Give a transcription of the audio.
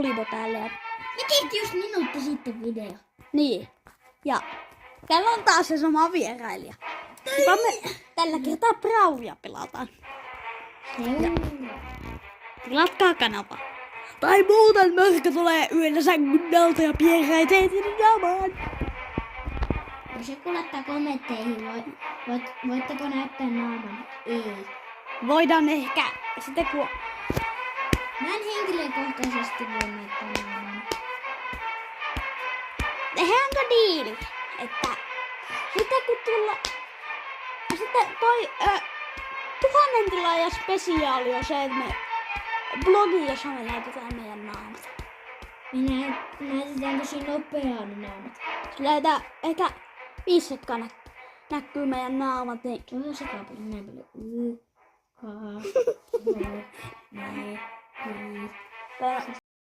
Olivo täällä. Me tehtiin just minuutti sitten video. Niin. Ja täällä on taas se sama vierailija. Vaan me tällä kertaa Brawlia pelataan. Tilatkaa kanava. Tai muuten mörkö tulee yöllä sängyn alta ja pieräisee sinne namaan. Jos joku laittaa kommentteihin, voitteko näyttää naaman? Ei. Voidaan ehkä sitten kun... Mä en henkilökohtaisesti voi näyttää naaman. Tehdäänkö diili, että sitten kun tulla... Sitten toi 1000 tilaaja spesiaali on se, että me blogi, jossa me näytetään meidän naamat. Me näytetään tosi nopeaa ne naamat. Sillä ehkä 5 sekkaa näkyy meidän naamat, niin... Tuo on sekapeli näin paljon.